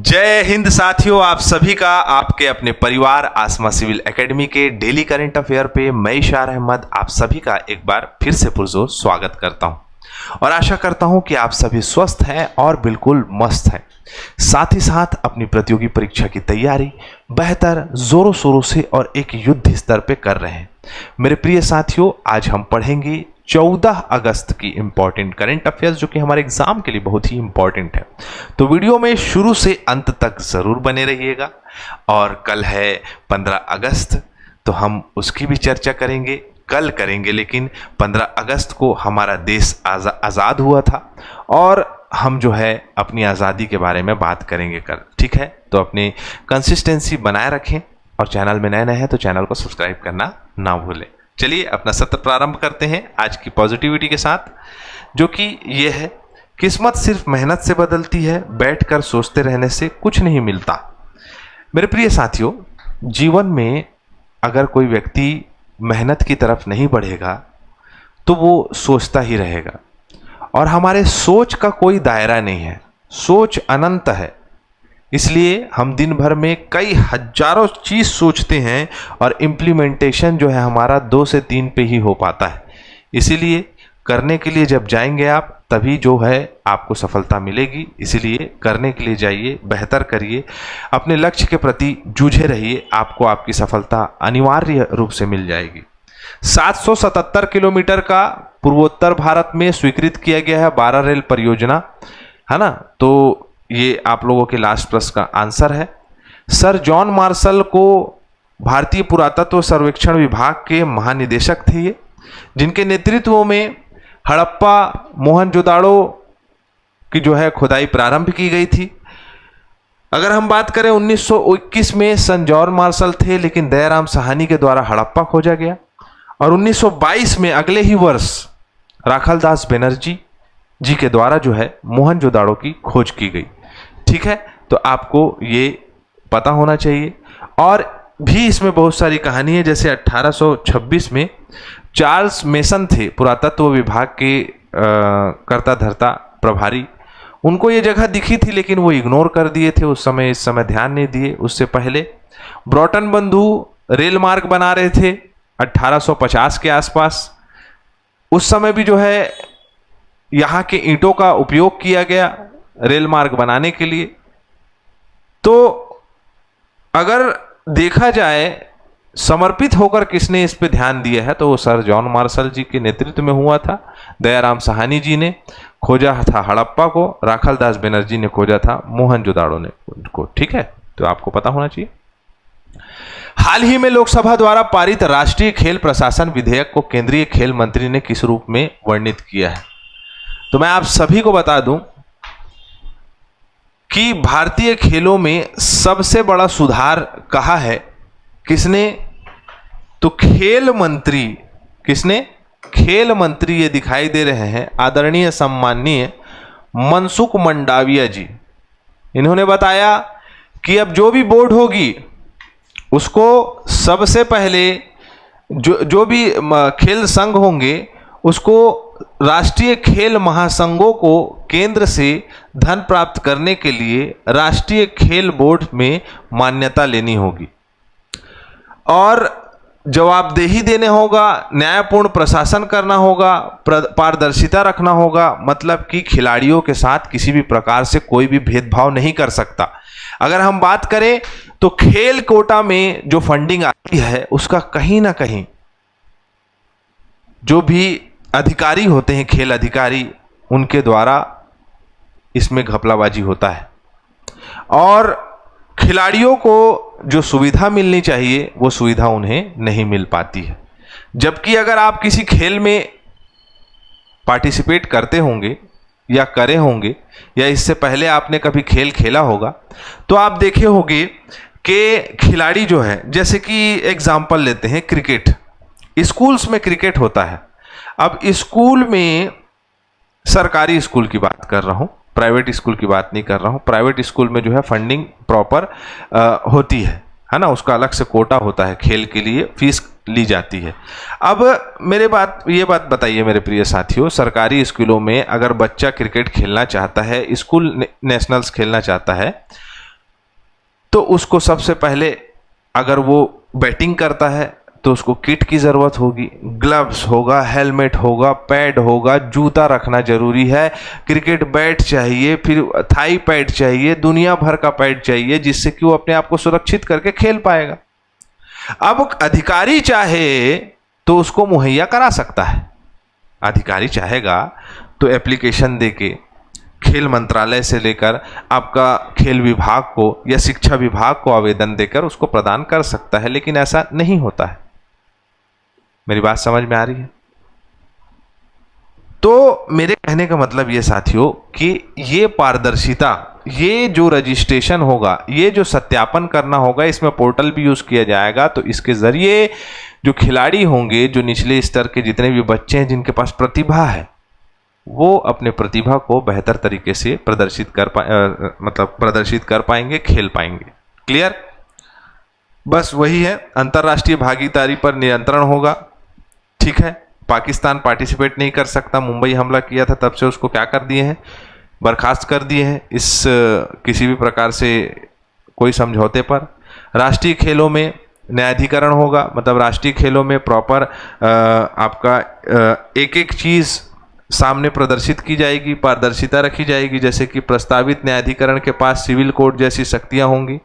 जय हिंद साथियों, आप सभी का आपके अपने परिवार आसमा सिविल एकेडमी के डेली करंट अफेयर पे मैं इशार अहमद आप सभी का एक बार फिर से पुरजोर स्वागत करता हूं और आशा करता हूं कि आप सभी स्वस्थ हैं और बिल्कुल मस्त हैं। साथ ही साथ अपनी प्रतियोगी परीक्षा की तैयारी बेहतर जोरों शोरों से और एक युद्ध स्तर पे कर रहे हैं। मेरे प्रिय साथियों, आज हम पढ़ेंगे 14 अगस्त की इंपॉर्टेंट करंट अफेयर्स जो कि हमारे एग्जाम के लिए बहुत ही इंपॉर्टेंट है। तो वीडियो में शुरू से अंत तक जरूर बने रहिएगा। और कल है 15 अगस्त, तो हम उसकी भी चर्चा करेंगे, कल करेंगे, लेकिन 15 अगस्त को हमारा देश आज़ाद हुआ था और हम जो है अपनी आज़ादी के बारे में बात करेंगे कल। ठीक है, तो अपनी कंसिस्टेंसी बनाए रखें और चैनल में नए हैं तो चैनल को सब्सक्राइब करना ना भूलें। चलिए अपना सत्र प्रारंभ करते हैं आज की पॉजिटिविटी के साथ, जो कि ये है, किस्मत सिर्फ मेहनत से बदलती है, बैठकर सोचते रहने से कुछ नहीं मिलता। मेरे प्रिय साथियों, जीवन में अगर कोई व्यक्ति मेहनत की तरफ नहीं बढ़ेगा तो वो सोचता ही रहेगा और हमारे सोच का कोई दायरा नहीं है, सोच अनंत है। इसलिए हम दिन भर में कई हजारों चीज़ सोचते हैं और इम्प्लीमेंटेशन जो है हमारा 2 से 3 पे ही हो पाता है। इसीलिए करने के लिए जब जाएंगे आप तभी जो है आपको सफलता मिलेगी। इसीलिए करने के लिए जाइए, बेहतर करिए, अपने लक्ष्य के प्रति जूझे रहिए, आपको आपकी सफलता अनिवार्य रूप से मिल जाएगी। 777 किलोमीटर का पूर्वोत्तर भारत में स्वीकृत किया गया है 12 रेल परियोजना, है ना। तो ये आप लोगों के लास्ट प्रश्न का आंसर है। सर जॉन मार्शल को भारतीय पुरातत्व सर्वेक्षण विभाग के महानिदेशक थे ये, जिनके नेतृत्व में हड़प्पा मोहनजोदाड़ो की जो है खुदाई प्रारंभ की गई थी। अगर हम बात करें 1921 में सन जॉन मार्शल थे, लेकिन दयाराम साहनी के द्वारा हड़प्पा खोजा गया और 1922 में अगले ही वर्ष राखालदास बनर्जी जी के द्वारा जो है मोहनजोदाड़ो की खोज की गई। ठीक है, तो आपको ये पता होना चाहिए। और भी इसमें बहुत सारी कहानी है, जैसे 1826 में चार्ल्स मेसन थे पुरातत्व विभाग के कर्ता धर्ता प्रभारी। उनको ये जगह दिखी थी लेकिन वो इग्नोर कर दिए थे उस समय, इस समय ध्यान नहीं दिए। उससे पहले ब्रॉटन बंधु रेल मार्ग बना रहे थे 1850 के आसपास। उस समय भी जो है यहाँ के ईंटों का उपयोग किया गया रेल मार्ग बनाने के लिए। तो अगर देखा जाए समर्पित होकर किसने इस पे ध्यान दिया है तो वो सर जॉन मार्शल जी के नेतृत्व में हुआ था। दयाराम साहनी जी ने खोजा था हड़प्पा को, राखालदास बनर्जी ने खोजा था मोहनजोदाड़ो ने को। ठीक है, तो आपको पता होना चाहिए। हाल ही में लोकसभा द्वारा पारित राष्ट्रीय खेल प्रशासन विधेयक को केंद्रीय खेल मंत्री ने किस रूप में वर्णित किया है? तो मैं आप सभी को बता दूं कि भारतीय खेलों में सबसे बड़ा सुधार कहा है किसने? तो खेल मंत्री। किसने? खेल मंत्री ये दिखाई दे रहे हैं आदरणीय सम्माननीय मनसुख मंडाविया जी। इन्होंने बताया कि अब जो भी बोर्ड होगी उसको सबसे पहले जो भी खेल संघ होंगे उसको राष्ट्रीय खेल महासंघों को केंद्र से धन प्राप्त करने के लिए राष्ट्रीय खेल बोर्ड में मान्यता लेनी होगी और जवाबदेही देने होगा, न्यायपूर्ण प्रशासन करना होगा, पारदर्शिता रखना होगा। मतलब कि खिलाड़ियों के साथ किसी भी प्रकार से कोई भी भेदभाव नहीं कर सकता। अगर हम बात करें तो खेल कोटा में जो फंडिंग आती है उसका कहीं ना कहीं जो भी अधिकारी होते हैं, खेल अधिकारी, उनके द्वारा इसमें घपलाबाजी होता है और खिलाड़ियों को जो सुविधा मिलनी चाहिए वो सुविधा उन्हें नहीं मिल पाती है। जबकि अगर आप किसी खेल में पार्टिसिपेट करते होंगे या करे होंगे या इससे पहले आपने कभी खेल खेला होगा तो आप देखे होंगे कि खिलाड़ी जो है, जैसे कि एग्जाम्पल लेते हैं क्रिकेट, स्कूल्स में क्रिकेट होता है। अब स्कूल में, सरकारी स्कूल की बात कर रहा हूँ, प्राइवेट स्कूल की बात नहीं कर रहा हूँ। प्राइवेट स्कूल में जो है फंडिंग प्रॉपर होती है ना, उसका अलग से कोटा होता है, खेल के लिए फीस ली जाती है। अब ये बात बताइए मेरे प्रिय साथियों, सरकारी स्कूलों में अगर बच्चा क्रिकेट खेलना चाहता है, स्कूल नेशनल्स खेलना चाहता है, तो उसको सबसे पहले अगर वो बैटिंग करता है तो उसको किट की ज़रूरत होगी, ग्लव्स होगा, हेलमेट होगा, पैड होगा, जूता रखना जरूरी है, क्रिकेट बैट चाहिए, फिर थाई पैड चाहिए, दुनिया भर का पैड चाहिए जिससे कि वो अपने आप को सुरक्षित करके खेल पाएगा। अब अधिकारी चाहे तो उसको मुहैया करा सकता है। अधिकारी चाहेगा तो एप्लीकेशन देके खेल मंत्रालय से लेकर आपका खेल विभाग को या शिक्षा विभाग को आवेदन देकर उसको प्रदान कर सकता है, लेकिन ऐसा नहीं होता है। मेरी बात समझ में आ रही है? तो मेरे कहने का मतलब ये साथियों कि ये पारदर्शिता, ये जो रजिस्ट्रेशन होगा, ये जो सत्यापन करना होगा, इसमें पोर्टल भी यूज किया जाएगा। तो इसके जरिए जो खिलाड़ी होंगे, जो निचले स्तर के जितने भी बच्चे हैं जिनके पास प्रतिभा है, वो अपने प्रतिभा को बेहतर तरीके से प्रदर्शित कर पाएंगे, खेल पाएंगे। क्लियर? बस वही है, अंतर्राष्ट्रीय भागीदारी पर नियंत्रण होगा। ठीक है, पाकिस्तान पार्टिसिपेट नहीं कर सकता। मुंबई हमला किया था तब से उसको क्या कर दिए हैं, बर्खास्त कर दिए हैं इस किसी भी प्रकार से कोई समझौते पर। राष्ट्रीय खेलों में न्यायाधिकरण होगा, मतलब राष्ट्रीय खेलों में प्रॉपर आपका एक एक चीज सामने प्रदर्शित की जाएगी, पारदर्शिता रखी जाएगी। जैसे कि प्रस्तावित न्यायाधिकरण के पास सिविल कोर्ट जैसी शक्तियां होंगी।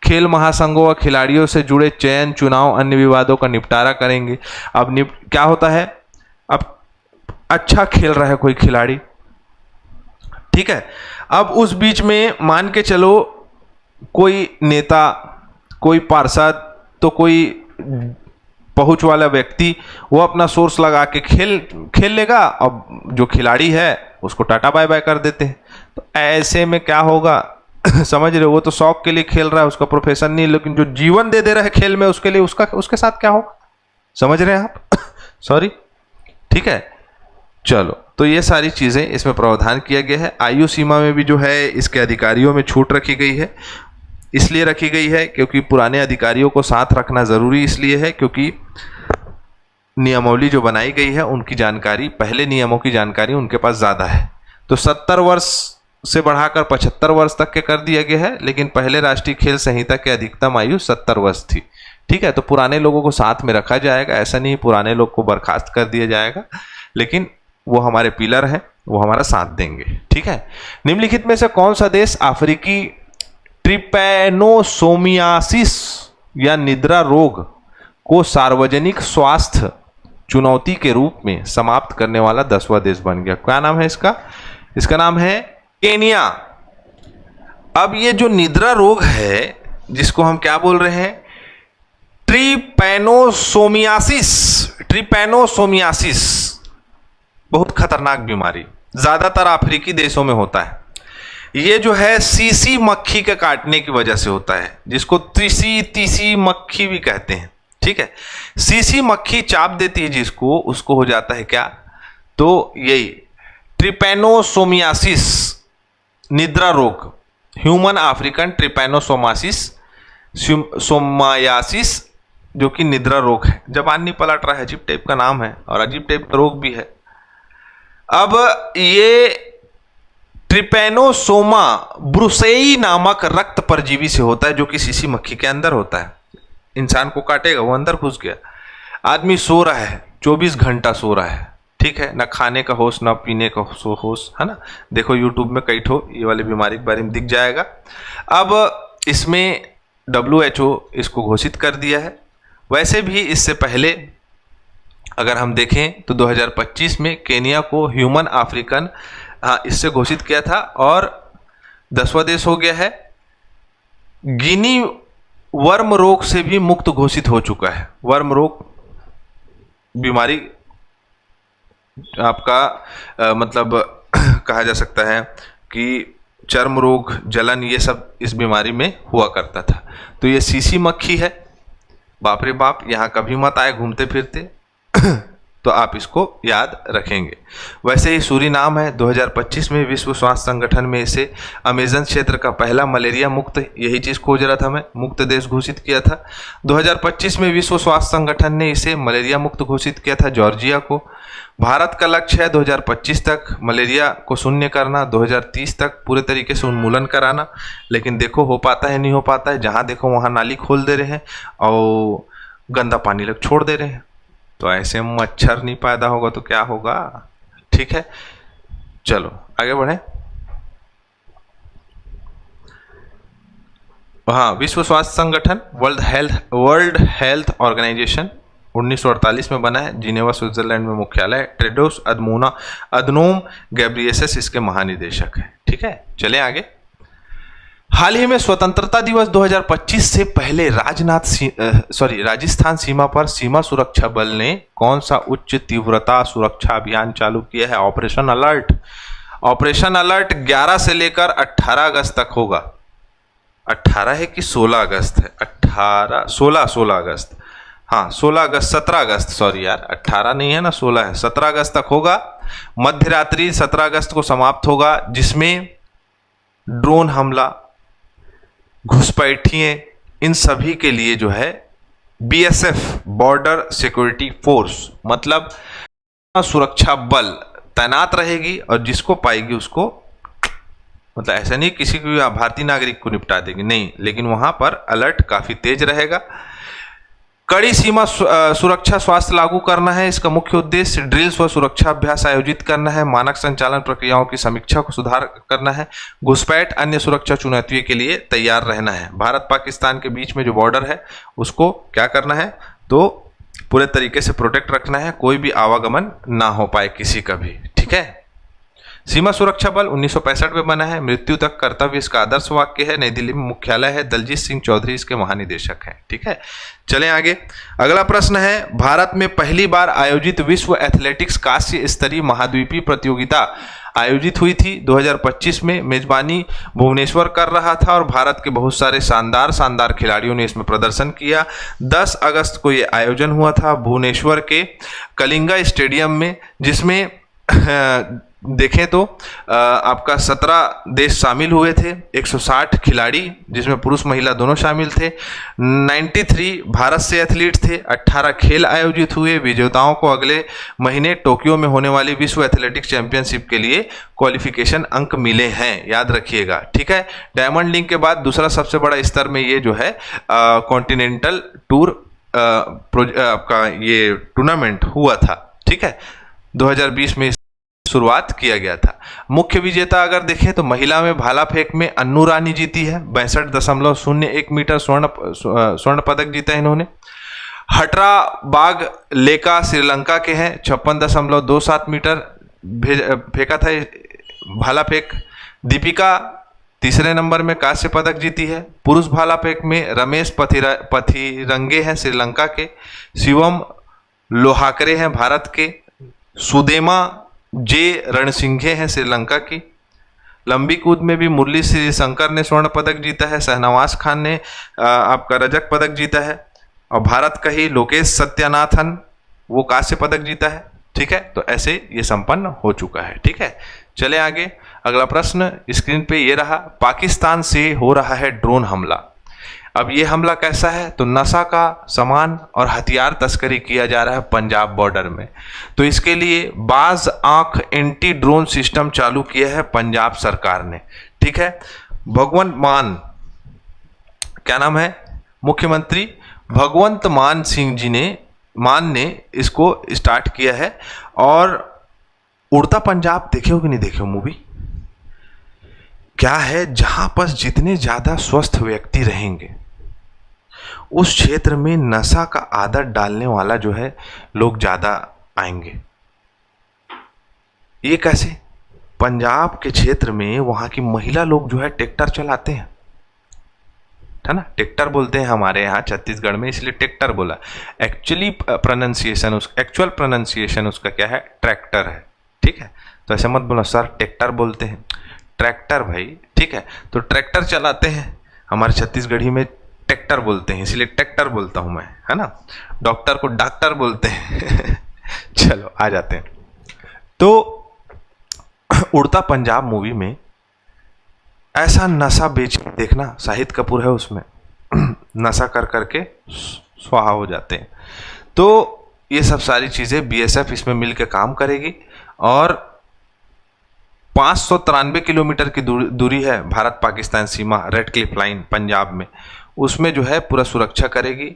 खेल महासंघों व खिलाड़ियों से जुड़े चयन, चुनाव, अन्य विवादों का निपटारा करेंगे। अब क्या होता है, अब अच्छा खेल रहा है कोई खिलाड़ी, ठीक है, अब उस बीच में मान के चलो कोई नेता, कोई पार्षद, तो कोई पहुंच वाला व्यक्ति वो अपना सोर्स लगा के खेल लेगा। अब जो खिलाड़ी है उसको टाटा बाय बाय कर देते हैं। तो ऐसे में क्या होगा समझ रहे हो, वो तो शौक के लिए खेल रहा है, उसका प्रोफेशन नहीं, लेकिन जो जीवन दे रहा है खेल में, उसके लिए उसके साथ क्या होगा, समझ रहे हैं आप? सॉरी, ठीक है, चलो। तो ये सारी चीजें इसमें प्रावधान किया गया है। आयु सीमा में भी जो है इसके अधिकारियों में छूट रखी गई है। इसलिए रखी गई है क्योंकि पुराने अधिकारियों को साथ रखना जरूरी इसलिए है क्योंकि नियमावली जो बनाई गई है उनकी जानकारी, पहले नियमों की जानकारी उनके पास ज्यादा है। तो 70 वर्ष से बढ़ाकर 75 वर्ष तक के कर दिया गया है, लेकिन पहले राष्ट्रीय खेल संहिता की अधिकतम आयु 70 वर्ष थी। ठीक है, तो पुराने लोगों को साथ में रखा जाएगा, ऐसा नहीं पुराने लोग को बर्खास्त कर दिया जाएगा, लेकिन वो हमारे पिलर हैं, वो हमारा साथ देंगे। ठीक है, निम्नलिखित में से कौन सा देश अफ्रीकी ट्रिपैनोसोमियासिस या निद्रा रोग को सार्वजनिक स्वास्थ्य चुनौती के रूप में समाप्त करने वाला 10वां देश बन गया? क्या नाम है इसका? इसका नाम है केनिया। अब ये जो निद्रा रोग है जिसको हम क्या बोल रहे हैं, ट्रिपैनोसोमियासिस, बहुत खतरनाक बीमारी, ज्यादातर अफ्रीकी देशों में होता है। ये जो है सीसी मक्खी के काटने की वजह से होता है, जिसको तीसी मक्खी भी कहते हैं। ठीक है, सीसी मक्खी चाप देती है जिसको, उसको हो जाता है क्या, तो यही ट्रिपैनोसोमियासिस, निद्रा रोग, ह्यूमन अफ्रीकन ट्रिपैनोसोमायासिस, जो कि निद्रा रोग है। जबान नहीं पलट रहा है, अजीब टाइप का नाम है और अजीब टाइप का रोग भी है। अब ये ट्रिपैनोसोमा ब्रुसेई नामक रक्त परजीवी से होता है, जो कि सीसी मक्खी के अंदर होता है। इंसान को काटेगा, वो अंदर घुस गया। आदमी सो रहा है, 24 घंटा सो रहा है, ठीक है, ना खाने का होश ना पीने का होश, है ना। देखो यूट्यूब में कई ठो ये वाली बीमारी के बारे में दिख जाएगा। अब इसमें WHO इसको घोषित कर दिया है। वैसे भी इससे पहले अगर हम देखें तो 2025 में केनिया को ह्यूमन अफ्रीकन इससे घोषित किया था और 10वां देश हो गया है। गिनी वर्म रोग से भी मुक्त घोषित हो चुका है। वर्म रोग बीमारी आपका मतलब कहा जा सकता है कि चर्म रोग, जलन, ये सब इस बीमारी में हुआ करता था। तो ये सीसी मक्खी है, बाप रे बाप, यहाँ कभी मत आए घूमते फिरते। तो आप इसको याद रखेंगे। वैसे ही सूरीनाम है, 2025 में विश्व स्वास्थ्य संगठन में इसे अमेजन क्षेत्र का पहला मलेरिया मुक्त, यही चीज़ खोज रहा था मैं, मुक्त देश घोषित किया था। 2025 में विश्व स्वास्थ्य संगठन ने इसे मलेरिया मुक्त घोषित किया था जॉर्जिया को। भारत का लक्ष्य है 2025 तक मलेरिया को शून्य करना, 2030 तक पूरे तरीके से उन्मूलन कराना। लेकिन देखो हो पाता है नहीं हो पाता है, जहाँ देखो वहाँ नाली खोल दे रहे हैं और गंदा पानी लोग छोड़ दे रहे हैं। तो ऐसे मच्छर नहीं पैदा होगा तो क्या होगा, ठीक है। चलो आगे बढ़े। हाँ, विश्व स्वास्थ्य संगठन वर्ल्ड हेल्थ ऑर्गेनाइजेशन 1948 में बना है, जिनेवा स्विट्जरलैंड में मुख्यालय है। टेड्रोस अदनोम गैब्रियेसस इसके महानिदेशक है, ठीक है। चले आगे। हाल ही में स्वतंत्रता दिवस 2025 से पहले राजस्थान सीमा पर सीमा सुरक्षा बल ने कौन सा उच्च तीव्रता सुरक्षा अभियान चालू किया है? Operation alert. ऑपरेशन अलर्ट 11 से लेकर 18 अगस्त तक होगा। 18 है कि 16 अगस्त है? 16 अगस्त, हाँ 16 अगस्त, 17 अगस्त, सॉरी यार 18 नहीं है ना, 16 है, 17 अगस्त तक होगा। मध्य रात्रि 17 अगस्त को समाप्त होगा, जिसमें ड्रोन हमला, घुसपैठिए, इन सभी के लिए जो है बीएसएफ बॉर्डर सिक्योरिटी फोर्स मतलब सुरक्षा बल तैनात रहेगी और जिसको पाएगी उसको, मतलब ऐसा नहीं किसी भी भारतीय नागरिक को निपटा देगी, नहीं, लेकिन वहां पर अलर्ट काफी तेज रहेगा। कड़ी सीमा सुरक्षा स्वास्थ्य लागू करना है, इसका मुख्य उद्देश्य ड्रिल्स व सुरक्षा अभ्यास आयोजित करना है, मानक संचालन प्रक्रियाओं की समीक्षा को सुधार करना है, घुसपैठ अन्य सुरक्षा चुनौतियों के लिए तैयार रहना है। भारत पाकिस्तान के बीच में जो बॉर्डर है उसको क्या करना है, तो पूरे तरीके से प्रोटेक्ट रखना है, कोई भी आवागमन ना हो पाए किसी का भी, ठीक है। सीमा सुरक्षा बल 1965 में बना है, मृत्यु तक कर्तव्य इसका आदर्श वाक्य है, नई दिल्ली में मुख्यालय है, दलजीत सिंह चौधरी इसके महानिदेशक हैं, ठीक है। चलें आगे। अगला प्रश्न है, भारत में पहली बार आयोजित विश्व एथलेटिक्स कांस्य स्तरीय महाद्वीपीय प्रतियोगिता आयोजित हुई थी 2025 में। मेजबानी भुवनेश्वर कर रहा था और भारत के बहुत सारे शानदार खिलाड़ियों ने इसमें प्रदर्शन किया। 10 अगस्त को ये आयोजन हुआ था भुवनेश्वर के कलिंगा स्टेडियम में, जिसमें देखें तो आपका 17 देश शामिल हुए थे, 160 खिलाड़ी जिसमें पुरुष महिला दोनों शामिल थे, 93 भारत से एथलीट थे, 18 खेल आयोजित हुए। विजेताओं को अगले महीने टोक्यो में होने वाली विश्व एथलेटिक्स चैंपियनशिप के लिए क्वालिफिकेशन अंक मिले हैं, याद रखिएगा, ठीक है। डायमंड लीग के बाद दूसरा सबसे बड़ा स्तर में ये जो है कॉन्टिनेंटल टूर आपका ये टूर्नामेंट हुआ था, ठीक है। 2020 में शुरुआत किया गया था। मुख्य विजेता अगर देखें तो महिला में भाला फेंक में अन्नू रानी जीती है, 62.01 मीटर स्वर्ण पदक जीता है इन्होंने। हटरा बाग लेका श्रीलंका के हैं, 56.27 मीटर फेंका था भाला फेंक। दीपिका तीसरे नंबर में कांस्य पदक जीती है। पुरुष भाला फेंक में रमेश पथिरंगे हैं श्रीलंका के, शिवम लोहाकरे हैं भारत के, सुदेमा जे रणसिंघे हैं श्रीलंका की। लंबी कूद में भी मुरली श्रीशंकर ने स्वर्ण पदक जीता है, शहनवाज खान ने आपका रजत पदक जीता है और भारत का ही लोकेश सत्यानाथन वो कांस्य पदक जीता है, ठीक है। तो ऐसे ये संपन्न हो चुका है, ठीक है। चले आगे। अगला प्रश्न स्क्रीन पे ये रहा, पाकिस्तान से हो रहा है ड्रोन हमला। अब ये हमला कैसा है, तो नशा का सामान और हथियार तस्करी किया जा रहा है पंजाब बॉर्डर में। तो इसके लिए बाज आंख एंटी ड्रोन सिस्टम चालू किया है पंजाब सरकार ने, ठीक है। भगवंत मान, क्या नाम है, मुख्यमंत्री भगवंत मान सिंह जी ने इसको स्टार्ट किया है। और उड़ता पंजाब देखे हो कि नहीं देखे हो मूवी? क्या है, जहां पर जितने ज्यादा स्वस्थ व्यक्ति रहेंगे उस क्षेत्र में नशा का आदत डालने वाला जो है लोग ज्यादा आएंगे। ये कैसे? पंजाब के क्षेत्र में वहां की महिला लोग जो है ट्रैक्टर चलाते हैं, है ना, ट्रैक्टर बोलते हैं हमारे यहाँ छत्तीसगढ़ में, इसलिए ट्रैक्टर बोला। एक्चुअल प्रोनाउंसिएशन उसका क्या है, ट्रैक्टर है, ठीक है। तो ऐसे मत बोलो सर ट्रैक्टर बोलते हैं, ट्रैक्टर भाई, ठीक है। तो ट्रैक्टर चलाते हैं, हमारे छत्तीसगढ़ी में ट्रैक्टर बोलते हैं, इसलिए ट्रैक्टर बोलता हूं मैं, है ना। डॉक्टर को डॉक्टर बोलते हैं चलो आ जाते हैं। तो उड़ता पंजाब मूवी में ऐसा नशा बेच देखना, शाहिद कपूर है उसमें, नशा कर करके स्वाहा हो जाते हैं। तो ये सब सारी चीज़ें बीएसएफ इसमें मिल के काम करेगी और 593 किलोमीटर की दूरी है भारत पाकिस्तान सीमा, रेड क्लिफ लाइन पंजाब में, उसमें जो है पूरा सुरक्षा करेगी।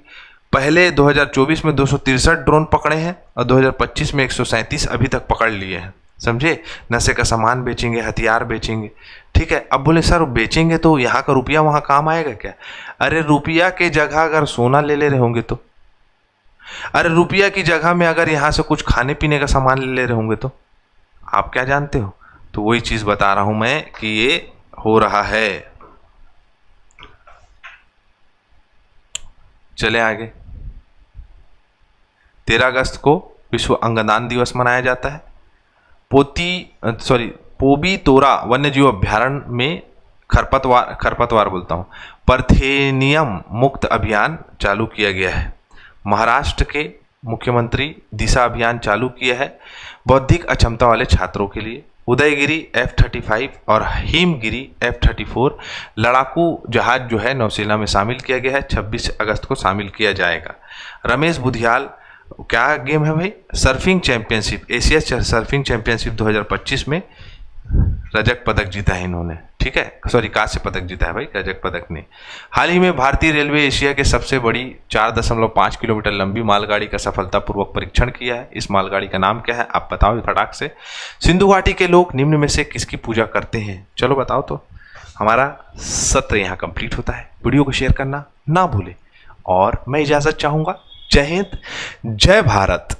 पहले 2024 में 263 ड्रोन पकड़े हैं और 2025 में 137 अभी तक पकड़ लिए हैं, समझे। नशे का सामान बेचेंगे, हथियार बेचेंगे, ठीक है। अब बोले सर बेचेंगे तो यहाँ का रुपया वहाँ काम आएगा क्या? अरे रुपया के जगह अगर सोना ले रहे होंगे तो, अरे रुपया की जगह में अगर यहाँ से कुछ खाने पीने का सामान ले रहे होंगे तो आप क्या जानते हो? तो वही चीज़ बता रहा हूँ मैं कि ये हो रहा है। चले आगे। 13 अगस्त को विश्व अंगदान दिवस मनाया जाता है। पोबी तोरा वन्यजीव अभ्यारण्य में खरपतवार पार्थेनियम मुक्त अभियान चालू किया गया है। महाराष्ट्र के मुख्यमंत्री दिशा अभियान चालू किया है बौद्धिक अक्षमता वाले छात्रों के लिए। उदयगिरी F-35 और हिमगिरी F-34 लड़ाकू जहाज जो है नौसेना में शामिल किया गया है, 26 अगस्त को शामिल किया जाएगा। रमेश बुधियाल, क्या गेम है भाई? Surfing championship, Asia surfing championship 2025 में रजत पदक जीता है इन्होंने, ठीक है, सॉरी कांस्य पदक जीता है भाई, रजत पदक नहीं। हाल ही में भारतीय रेलवे एशिया के सबसे बड़ी 4.5 किलोमीटर लंबी मालगाड़ी का सफलतापूर्वक परीक्षण किया है। इस मालगाड़ी का नाम क्या है आप बताओ फटाक से। सिंधु घाटी के लोग निम्न में से किसकी पूजा करते हैं? चलो बताओ तो। हमारा सत्र यहाँ कंप्लीट होता है। वीडियो को शेयर करना ना भूले और मैं इजाजत चाहूंगा। जय हिंद, जय भारत।